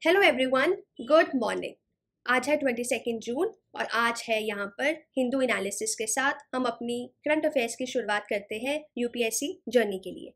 Hello everyone, good morning. आज है 22 जून और आज है यहाँ पर हिंदू एनालिसिस के साथ हम अपनी करंट अफेयर्स की शुरुआत करते हैं यूपीएससी जर्नी के लिए।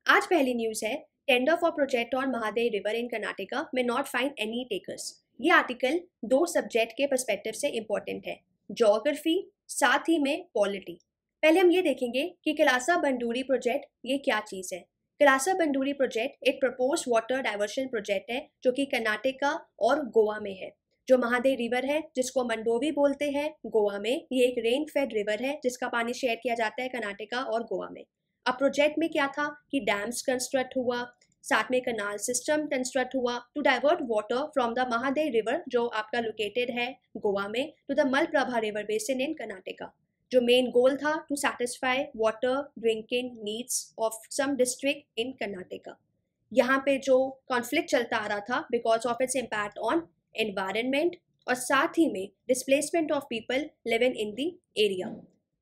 आज पहली न्यूज़ है, tender for project on Mahadevi river in Karnataka में नॉट फाइंड एनी टेकर्स। ये आर्टिकल दो सब्जेक्ट के पर्सपेक्टिव से इम्पोर्टेंट है, ज्योग्राफी साथ ही में पॉलिटी। पहले हम ये देखेंगे कि कलासा बंडूरी प्रोजेक्ट ये क्या चीज़ है। कलासा बंडूरी प्रोजेक्ट एक प्रपोज वाटर डाइवर्शन प्रोजेक्ट है जो कि कर्नाटका और गोवा में है। जो महादेव रिवर है जिसको मंडोवी बोलते हैं गोवा में, ये एक रेन फेड रिवर है जिसका पानी शेयर किया जाता है कर्नाटका और गोवा में। अब प्रोजेक्ट में क्या था कि डैम्स कंस्ट्रक्ट हुआ, साथ में कनाल सिस्टम कंस्ट्रक्ट हुआ to divert water from the Mahadev river जो आपका लोकेटेड है गोवा में to the Malaprabha river basin in Karnataka. जो मेन गोल था to satisfy water drinking needs of some district in Karnataka. यहाँ पे जो कॉन्फ्लिक्ट चलता आ रहा था because of its impact on environment और साथ ही में displacement of people living in the area.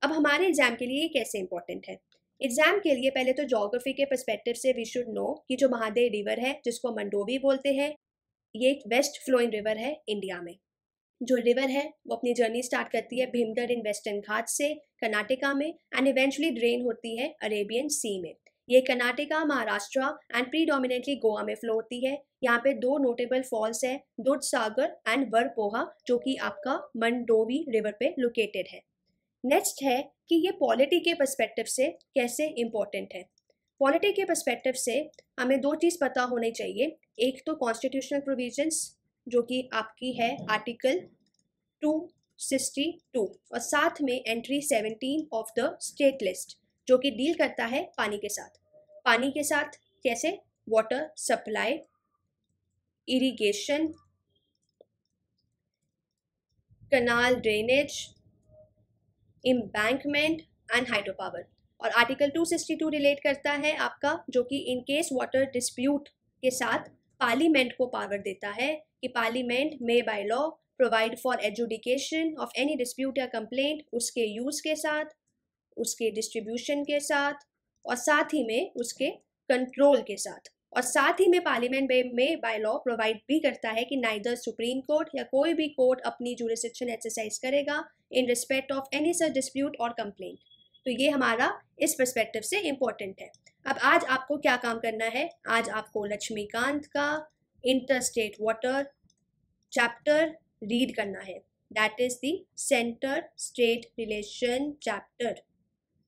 अब हमारे एग्जाम के लिए ये कैसे इंपॉर्टेंट है। एग्जाम के लिए पहले तो ज्योग्राफी के पर्सपेक्टिव से वी शुड नो कि जो महादेव रिवर है जिसको मंडोवी बोलते हैं, ये एक वेस्ट फ्लोइंग रिवर है इंडिया में। जो रिवर है वो अपनी जर्नी स्टार्ट करती है भीमगढ़ इन वेस्टर्न घाट से कर्नाटका में एंड इवेंचुअली ड्रेन होती है अरेबियन सी में। ये कर्नाटका, महाराष्ट्र एंड प्रीडोमिनेटली गोवा में फ्लो होती है। यहाँ पे दो नोटेबल फॉल्स है, दूध सागर एंड वरपोहा, जो कि आपका मंडोवी रिवर पे लोकेटेड है। नेक्स्ट है कि ये पॉलिटी के पर्सपेक्टिव से कैसे इम्पोर्टेंट है। पॉलिटी के पर्सपेक्टिव से हमें दो चीज़ पता होनी चाहिए। एक तो कॉन्स्टिट्यूशनल प्रोविजंस जो कि आपकी है आर्टिकल 262 और साथ में entry 17 of the state list जो कि डील करता है पानी के साथ। पानी के साथ कैसे, water supply, irrigation, canal drainage, embankment and hydro power. और आर्टिकल 262 रिलेट करता है आपका जो कि इन केस वाटर डिस्प्यूट के साथ पार्लियामेंट को पावर देता है कि पार्लियामेंट में by law provide for adjudication of any dispute या कंप्लेंट उसके यूज़ के साथ, उसके डिस्ट्रीब्यूशन के साथ और साथ ही में उसके कंट्रोल के साथ। और साथ ही में पार्लियामेंट में बाय लॉ प्रोवाइड भी करता है कि नाइदर सुप्रीम कोर्ट या कोई भी कोर्ट अपनी जुरिसडिक्शन एक्सरसाइज करेगा in respect of any such dispute और कंप्लेंट। तो ये हमारा इस पर्सपेक्टिव से इम्पोर्टेंट है। अब आज आपको क्या काम करना है, आज आपको लक्ष्मीकांत का इंटरस्टेट वाटर चैप्टर रीड करना है, that is the centre state relation chapter.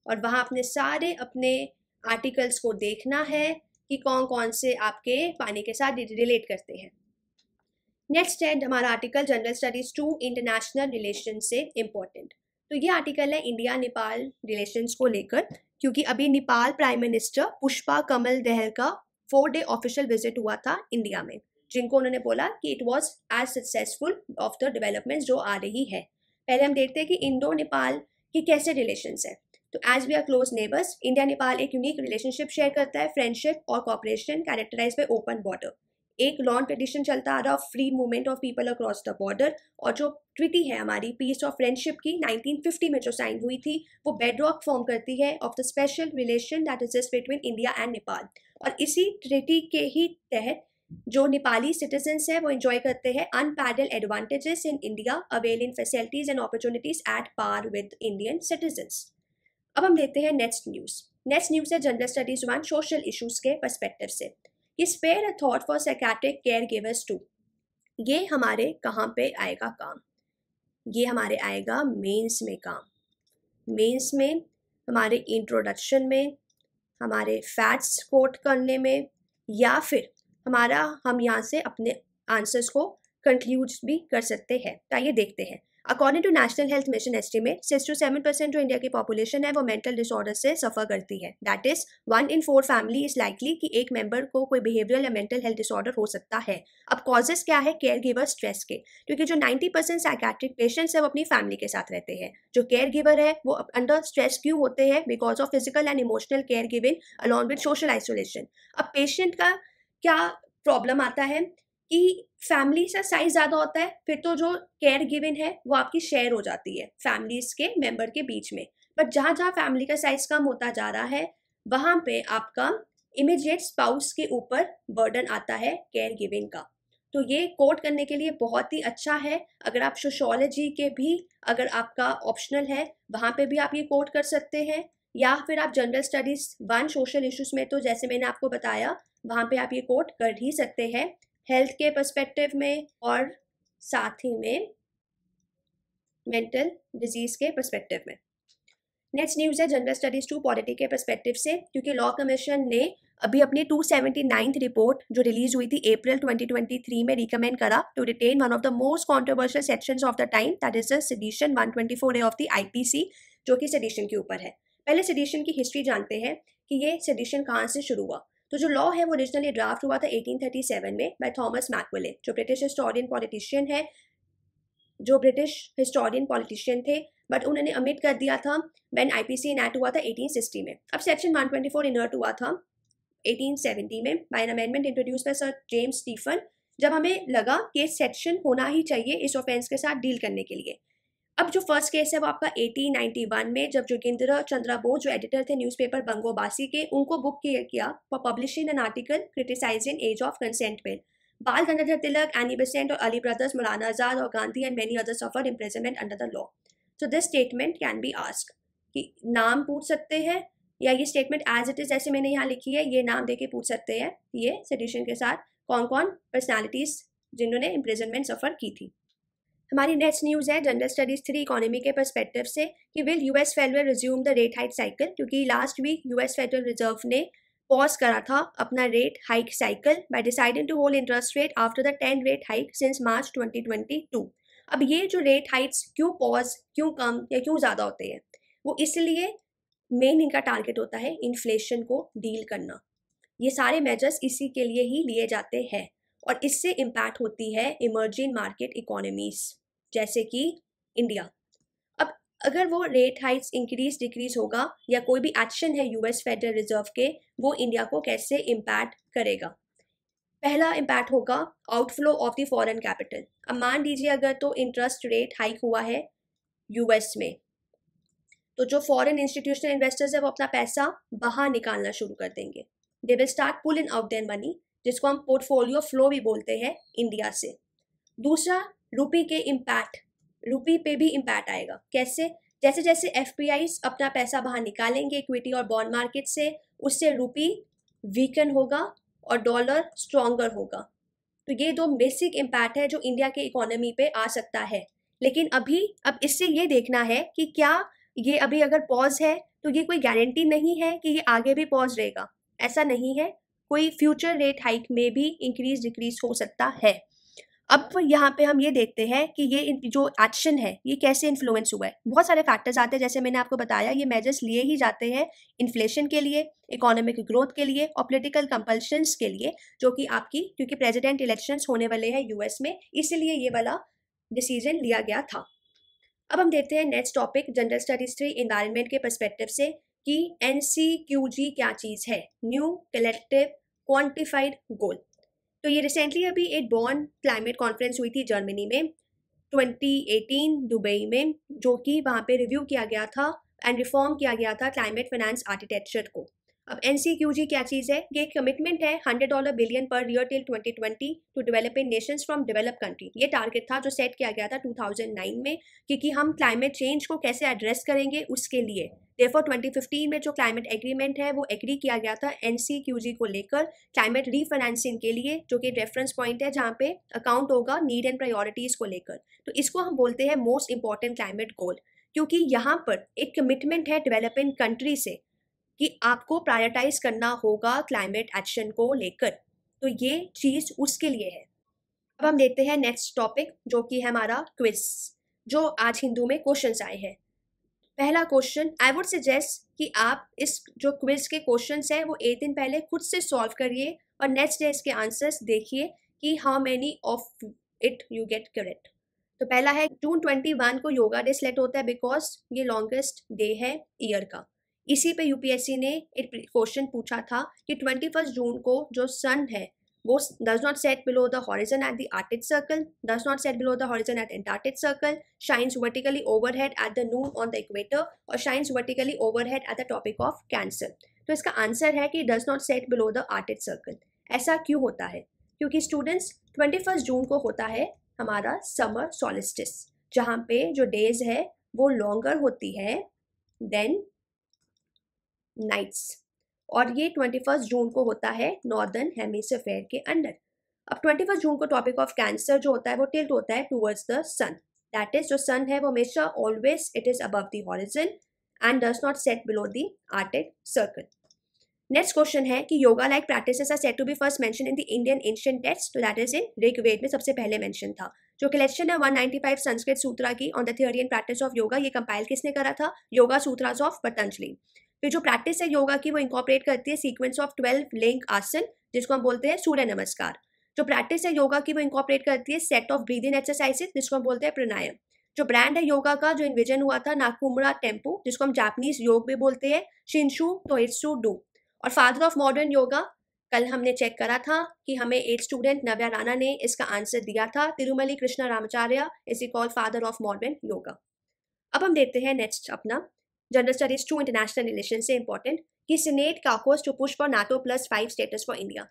और वहाँ अपने सारे अपने आर्टिकल्स को देखना है कि कौन कौन से आपके पानी के साथ रिलेट करते हैं। नेक्स्ट है हमारा article general studies 2 international relation से इम्पोर्टेंट। तो ये आर्टिकल है इंडिया नेपाल रिलेशंस को लेकर, क्योंकि अभी नेपाल प्राइम मिनिस्टर पुष्पा कमल दहल का 4 डे ऑफिशियल विजिट हुआ था इंडिया में, जिनको उन्होंने बोला कि it was as successful of the developments जो आ रही है। पहले हम देखते हैं कि इंडो नेपाल की कैसे रिलेशंस है। तो as we are close neighbours, India Nepal एक यूनिक रिलेशनशिप शेयर करता है, फ्रेंडशिप और cooperation characterise by open border. एक लॉन्ग ट्रेडिशन चलता आ रहा free movement of people across the border. और जो ट्रिटी है हमारी पीस ऑफ फ्रेंडशिप की 1950 में जो साइन हुई थी, वो बेडरॉक फॉर्म करती है of the special relation that exist between India and Nepal. और इसी ट्रिटी के ही तहत जो नेपाली सिटीजन्स हैं वो एंजॉय करते हैं unparalleled advantages in India, availing facilities and opportunities at par with Indian citizens. अब हम देखते हैं नेक्स्ट न्यूज़। नेक्स्ट न्यूज़ है जनरल स्टडीज 1 सोशल इश्यूज के पर्सपेक्टिव से कि spare a thought for psychiatric caregivers too. ये हमारे कहाँ पे आएगा काम, ये हमारे आएगा मेंस में काम। मेंस में हमारे इंट्रोडक्शन में, हमारे फैक्ट्स कोट करने में, या फिर हम यहाँ से अपने आंसर्स को कंक्लूड भी कर सकते हैं। तो आइए देखते हैं। According to National Health Mission estimate 6 to 7% जो इंडिया की पॉपुलेशन है वो मेंटल डिसऑर्डर से सफ़र करती है। That is 1 in 4 family is likely कि एक मेंबर को कोई बिहेवियरल या मेंटल हेल्थ डिसऑर्डर हो सकता है। अब कॉजेस क्या है केयर गिवर स्ट्रेस के, क्योंकि जो 90% साइकियाट्रिक पेशेंट्स है वो अपनी फैमिली के साथ रहते हैं। जो केयर गिवर है वो अंडर स्ट्रेस क्यों होते हैं, because of physical and emotional care giving along with social isolation. अब पेशेंट का क्या प्रॉब्लम आता है कि फैमिली का साइज ज़्यादा होता है, फिर तो जो केयर गिवन है वो आपकी शेयर हो जाती है फैमिलीज के मेंबर के बीच में। बट जहाँ जहाँ फैमिली का साइज कम होता जा रहा है वहाँ पे आपका इमीडिएट स्पाउस के ऊपर बर्डन आता है केयर गिविंग का। तो ये कोट करने के लिए बहुत ही अच्छा है। अगर आप सोशियोलॉजी के भी अगर आपका ऑप्शनल है वहाँ पे भी आप ये कोट कर सकते हैं, या फिर आप जनरल स्टडीज 1 सोशल इश्यूज में तो जैसे मैंने आपको बताया वहाँ पे आप ये कोट कर ही सकते हैं, हेल्थ के पर्सपेक्टिव में और साथ ही में मेंटल डिजीज के पर्सपेक्टिव में। नेक्स्ट न्यूज़ है जनरल स्टडीज 2 पॉलिटी के पर्सपेक्टिव से, क्योंकि लॉ कमीशन ने अभी अपनी 279th रिपोर्ट जो रिलीज हुई थी अप्रैल 2023 में रिकमेंड करा to retain one of the most controversial sections of the time, that is the sedition 124A of the IPC, जो कि सेडिशन के ऊपर है। पहले सेडिशन की हिस्ट्री जानते हैं कि ये सेडिशन कहाँ से शुरू हुआ। तो जो लॉ है वो ओरिजिनली ड्राफ्ट हुआ था 1837 में बाय थॉमस मैकविले, जो ब्रिटिश हिस्टोरियन पॉलिटिशियन है, जो ब्रिटिश हिस्टोरियन पॉलिटिशियन थे, बट उन्होंने अमिट कर दिया था व्हेन आईपीसी इनैक्ट हुआ था 1860 में। अब सेक्शन 124 इनर्ट हुआ था 1870 में by an amendment introduce by sir James Stephen, जब हमें लगा कि सेक्शन होना ही चाहिए इस ऑफेंस के साथ डील करने के लिए। अब जो फर्स्ट केस है वो आपका 1891 में, जब जोगिंद्र चंद्र बोस जो एडिटर थे न्यूज़पेपर बंगोबासी के, उनको बुक किया for publishing an article criticising age of consent bill. Bal Gangadhar Tilak, Annie Besant और अली ब्रदर्स, मौलाना आजाद और Gandhi and many others suffered imprisonment under the law. So this statement can be asked कि नाम पूछ सकते हैं, या ये स्टेटमेंट एज इट इज जैसे मैंने यहाँ लिखी है ये नाम देके पूछ सकते हैं ये सेडिशन के साथ कौन कौन पर्सनालिटीज जिन्होंने इम्प्रिजनमेंट सफ़र की थी। हमारी नेक्स्ट न्यूज़ है जनरल स्टडीज 3 इकोनॉमी के पर्सपेक्टिव से कि will US Federal resume the rate hike cycle, क्योंकि last week US Federal Reserve ने पॉज करा था अपना rate hike cycle by deciding to hold interest rate after the 10 rate hike since March 2022। अब ये जो रेट हाइक्स क्यों pause, क्यों कम या क्यों ज़्यादा होते हैं, वो इसलिए मेन इनका टारगेट होता है इन्फ्लेशन को डील करना। ये सारे मेजर्स इसी के लिए ही लिए जाते हैं और इससे इम्पैक्ट होती है इमर्जिंग मार्केट इकोनॉमीज जैसे कि इंडिया। अब अगर वो रेट हाइक्स इंक्रीज डिक्रीज होगा या कोई भी एक्शन है यूएस फेडरल रिजर्व के, वो इंडिया को कैसे इम्पैक्ट करेगा। पहला इम्पैक्ट होगा outflow of the foreign capital. अब मान लीजिए अगर तो इंटरेस्ट रेट हाइक हुआ है यूएस में, तो जो फॉरेन इंस्टीट्यूशनल इन्वेस्टर्स है वो अपना पैसा बाहर निकालना शुरू कर देंगे। They will start pulling out their money, जिसको हम पोर्टफोलियो फ्लो भी बोलते हैं इंडिया से। दूसरा, रुपी के इम्पैक्ट, रुपी पे भी इम्पैक्ट आएगा। कैसे? जैसे जैसे एफपीआईज अपना पैसा बाहर निकालेंगे इक्विटी और बॉन्ड मार्केट से, उससे रुपी वीकन होगा और डॉलर स्ट्रॉन्गर होगा। तो ये दो बेसिक इम्पैक्ट है जो इंडिया के इकोनॉमी पे आ सकता है। लेकिन अब इससे ये देखना है कि क्या ये अभी अगर पॉज है तो ये कोई गारंटी नहीं है कि ये आगे भी पॉज रहेगा, ऐसा नहीं है। कोई फ्यूचर रेट हाइक में भी इंक्रीज डिक्रीज हो सकता है। अब यहाँ पे हम ये देखते हैं कि ये जो एक्शन है ये कैसे इन्फ्लुएंस हुआ है। बहुत सारे फैक्टर्स आते हैं, जैसे मैंने आपको बताया ये मेजर्स लिए ही जाते हैं इन्फ्लेशन के लिए, इकोनॉमिक ग्रोथ के लिए और पॉलिटिकल कंपल्शंस के लिए, जो कि आपकी क्योंकि प्रेसिडेंट इलेक्शंस होने वाले हैं यूएस में, इसीलिए ये वाला डिसीजन लिया गया था। अब हम देखते हैं next topic general studies 3 environment के पर्सपेक्टिव से कि NCQG क्या चीज़ है, न्यू कलेक्टिव क्वांटिफाइड गोल। तो ये रिसेंटली अभी एक बॉन क्लाइमेट कॉन्फ्रेंस हुई थी जर्मनी में 2018 दुबई में, जो कि वहाँ पे रिव्यू किया गया था एंड रिफॉर्म किया गया था क्लाइमेट फाइनेंस आर्किटेक्चर को। अब NCQG क्या चीज़ है? ये कमिटमेंट है $100 billion per year till 2020 to developing nations from develop country. ये टारगेट था जो सेट किया गया था 2009 में कि हम क्लाइमेट चेंज को कैसे एड्रेस करेंगे उसके लिए। देयरफॉर 2015 में जो क्लाइमेट एग्रीमेंट है वो एग्री किया गया था NCQG को लेकर क्लाइमेट रीफाइनेंसिंग के लिए, जो कि रेफरेंस पॉइंट है जहाँ पे अकाउंट होगा नीड एंड प्रायोरिटीज़ को लेकर। तो इसको हम बोलते हैं मोस्ट इंपॉर्टेंट क्लाइमेट गोल, क्योंकि यहाँ पर एक कमिटमेंट है डेवलपिंग कंट्री से कि आपको प्रायोरिटाइज करना होगा क्लाइमेट एक्शन को लेकर। तो ये चीज़ उसके लिए है। अब हम देखते हैं नेक्स्ट टॉपिक जो कि है हमारा क्विज, जो आज हिंदू में क्वेश्चंस आए हैं। पहला क्वेश्चन, आई वुड सजेस्ट कि आप इस जो क्विज के क्वेश्चंस हैं वो एक दिन पहले खुद से सॉल्व करिए और नेक्स्ट डे इसके आंसर्स देखिए कि how many of it you get correct. तो पहला है जून 21 को योगा डे सेलेक्ट होता है बिकॉज ये लॉन्गेस्ट डे है ईयर का। इसी पे यूपीएससी ने एक क्वेश्चन पूछा था कि 21 जून को जो सन है वो does not set below the horizon at the Arctic Circle, does not set below the horizon at Antarctic Circle, shines vertically overhead at the noon on the equator और shines vertically overhead at the Tropic of Cancer। तो इसका answer है कि does not set below the Arctic Circle। ऐसा क्यों होता है? क्योंकि स्टूडेंट्स 21 जून को होता है हमारा समर सॉलिस्टिस, जहाँ पे जो डेज है वो लॉन्गर होती है देन नाइट्स, और ये 21 जून को होता है नॉर्दर्न हेमिस्फीयर के अंदर। अब 21 जून को टॉपिक ऑफ कैंसर जो होता है वो टिल्ट होता है towards the sun, that is जो सन है वो हमेशा always it is above the horizon and does not set below the Arctic circle. Next question है कि yoga like practices are said to be first mention in the Indian ancient text, तो that is in Rigveda में सबसे पहले mention था। जो collection है 195 संस्कृत सूत्रा की on the theory and practice of yoga, ये कंपाइल किसने करा था? योगा सूत्रास ऑफ पतंजलि। फिर जो प्रैक्टिस है योगा की वो इंकॉर्पोरेट करती है सीक्वेंस ऑफ 12 लिंक आसन, जिसको हम बोलते हैं सूर्य नमस्कार। जो प्रैक्टिस है योगा की वो इंकॉर्पोरेट करती है सेट ऑफ ब्रीदिंग एक्सरसाइजेस, जिसको हम बोलते हैं प्राणायाम। जो ब्रांड है योगा का जो इन्विजन हुआ था नाकुमुरा टेम्पो, जिसको हम जापानीज योग भी बोलते हैं, शिंशु तोइत्सु डू। और फादर ऑफ मॉडर्न योगा कल हमने चेक करा था कि हमें 8 स्टूडेंट नव्या राणा ने इसका आंसर दिया था, Tirumalai Krishnamacharya is called father of modern yoga. अब हम देखते हैं नेक्स्ट अपना जनरल स्टडीज 2 इंटरनेशनल रिलेशन से इंपॉर्टेंट कि Senate caucus to push for NATO +5 status for India.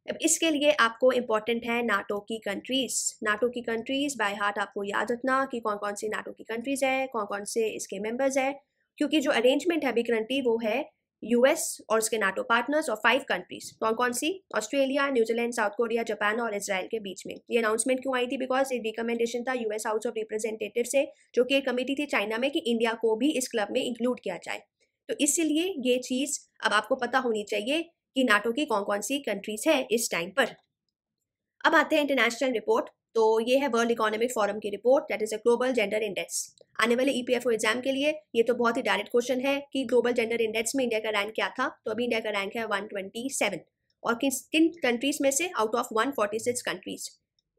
अब इसके लिए आपको इंपॉर्टेंट है नाटो की कंट्रीज। नाटो की कंट्रीज बाय हार्ट आपको याद रखना कि कौन कौन सी नाटो की कंट्रीज है, कौन कौन से इसके मेंबर्स है, क्योंकि जो अरेंजमेंट है अभी करंटली वो है यूएस और उसके नाटो पार्टनर्स और 5 कंट्रीज। कौन कौन सी? Australia, New Zealand, South Korea, Japan और इजराइल के बीच में। ये अनाउंसमेंट क्यों आई थी? बिकॉज एक रिकमेंडेशन था यूएस हाउस ऑफ रिप्रेजेंटेटिव से, जो कि एक कमेटी थी चाइना में, कि इंडिया को भी इस क्लब में इंक्लूड किया जाए। तो इसीलिए ये चीज़ अब आपको पता होनी चाहिए कि नाटो की कौन कौन सी कंट्रीज है इस टाइम पर। अब आते हैं इंटरनेशनल रिपोर्ट, तो ये है वर्ल्ड इकोनॉमिक फोरम की report, that is a global gender index. आने वाले ईपीएफओ एग्जाम के लिए ये तो बहुत ही डायरेक्ट क्वेश्चन है कि ग्लोबल जेंडर इंडेक्स में इंडिया का रैंक क्या था, तो अभी इंडिया का रैंक है 127, और किन कंट्रीज में से? आउट ऑफ 146 कंट्रीज,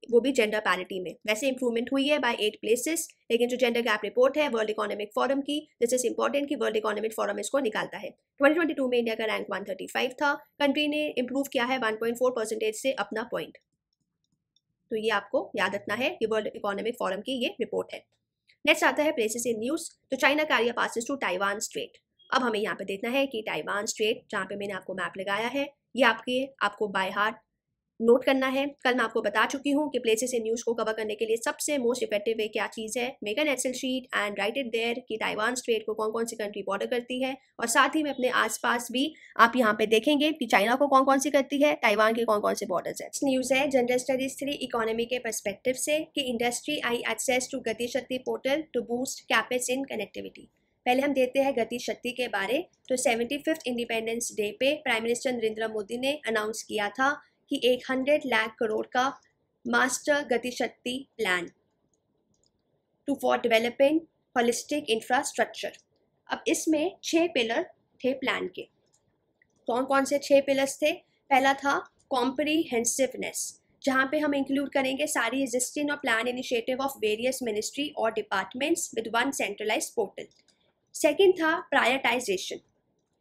वो भी जेंडर पैरिटी में। वैसे इंप्रूवमेंट हुई है बाय 8 प्लेसेस, लेकिन जो जेंडर गैप रिपोर्ट है वर्ल्ड इकोनॉमिक फोरम की, दिस इज इंपॉर्टेंट कि वर्ल्ड इकोनॉमिक फोरम इसको निकालता है। 2022 में इंडिया का रैंक 135 था, कंट्री ने इंप्रूव किया है 1.4% से अपना पॉइंट। तो ये आपको याद रखना है कि वर्ल्ड इकोनॉमिक फोरम की ये रिपोर्ट है। नेक्स्ट आता है प्लेसेस इन न्यूज़, तो China carrier passes to Taiwan strait. अब हमें यहाँ पे देखना है कि ताइवान स्ट्रेट, जहाँ पे मैंने आपको मैप लगाया है, ये आपको बाय हार्ट नोट करना है। कल मैं आपको बता चुकी हूँ कि प्लेसेस इन न्यूज़ को कवर करने के लिए सबसे मोस्ट इफेक्टिव वे क्या चीज़ है? Make an Excel sheet and write it there कि ताइवान स्ट्रेट को कौन कौन सी कंट्री बॉर्डर करती है, और साथ ही में अपने आसपास भी आप यहाँ पे देखेंगे कि चाइना को कौन कौन सी करती है, ताइवान के कौन कौन से बॉर्डर्स है। न्यूज़ है जनरल स्टडीज 3 इकोनॉमी के पर्सपेक्टिव से कि industry I access to Gati Shakti portal to boost capacity in connectivity. पहले हम देखते हैं गति शक्ति के बारे। तो 75th इंडिपेंडेंस डे पे प्राइम मिनिस्टर नरेंद्र मोदी ने अनाउंस किया था कि 100 लाख करोड़ का master Gati Shakti plan to for developing holistic infrastructure. अब इसमें 6 पिलर थे प्लान के। कौन कौन से 6 पिलर्स थे? पहला था कॉम्प्रीहेंसिवनेस, जहाँ पे हम इंक्लूड करेंगे सारी एग्जिस्टिंग और plan initiative of various ministry और departments with one centralized portal. Second था प्रायोरिटाइजेशन,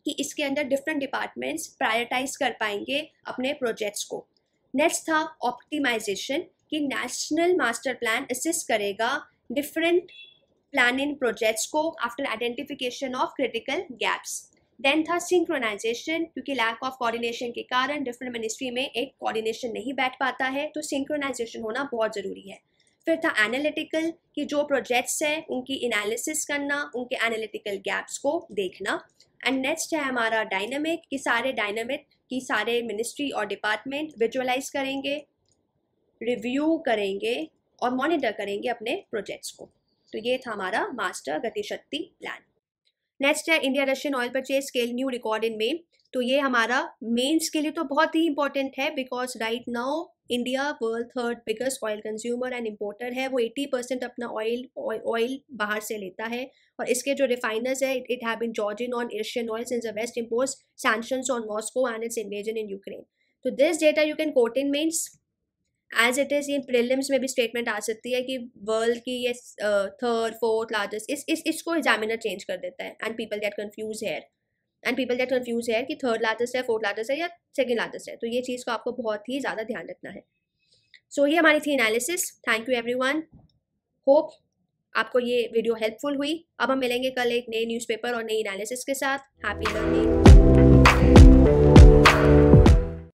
कि इसके अंदर डिफरेंट डिपार्टमेंट्स प्रायोरिटाइज कर पाएंगे अपने प्रोजेक्ट्स को। नेक्स्ट था ऑप्टिमाइजेशन, कि नेशनल मास्टर प्लान असिस्ट करेगा डिफरेंट प्लानिंग प्रोजेक्ट्स को after identification of critical gaps. Then था सिंक्रोनाइजेशन, क्योंकि लैक ऑफ कोऑर्डिनेशन के कारण डिफरेंट मिनिस्ट्री में एक कोऑर्डिनेशन नहीं बैठ पाता है, तो सिंक्रोनाइजेशन होना बहुत ज़रूरी है। फिर था एनालिटिकल, कि जो प्रोजेक्ट्स हैं उनकी एनालिसिस करना, उनके एनालिटिकल गैप्स को देखना। एंड नेक्स्ट है हमारा डायनामिक, कि सारे मिनिस्ट्री और डिपार्टमेंट विजुअलाइज करेंगे, रिव्यू करेंगे और मॉनिटर करेंगे अपने प्रोजेक्ट्स को। तो ये था हमारा मास्टर गतिशक्ति प्लान। नेक्स्ट है India Russian oil purchase scale new record in May. तो ये हमारा मेंस के लिए तो बहुत ही इंपॉर्टेंट है, because right now India world 3rd biggest oil consumer and importer है। वो 80% अपना ऑयल बाहर से लेता है, और इसके जो रिफाइनर्स है it have been gorging on Asian oil since the west impose sanctions on Moscow and its invasion in Ukraine. तो this data you can quote in mains as it is. ये प्रीलिम्स में भी statement आ सकती है कि world की ये 3rd 4th largest, इसको एग्जामिनर चेंज कर देता है, and people get confuse here कि 3rd लार्जेस्ट है, 4th लार्जेस्ट है या 2nd लार्जेस्ट है। तो ये चीज़ को आपको बहुत ही ज़्यादा ध्यान रखना है। सो ये हमारी थी analysis. Thank you everyone, hope आपको ये वीडियो हेल्पफुल हुई। अब हम मिलेंगे कल एक नए न्यूज़पेपर और नई एनालिसिस के साथ। Happy learning.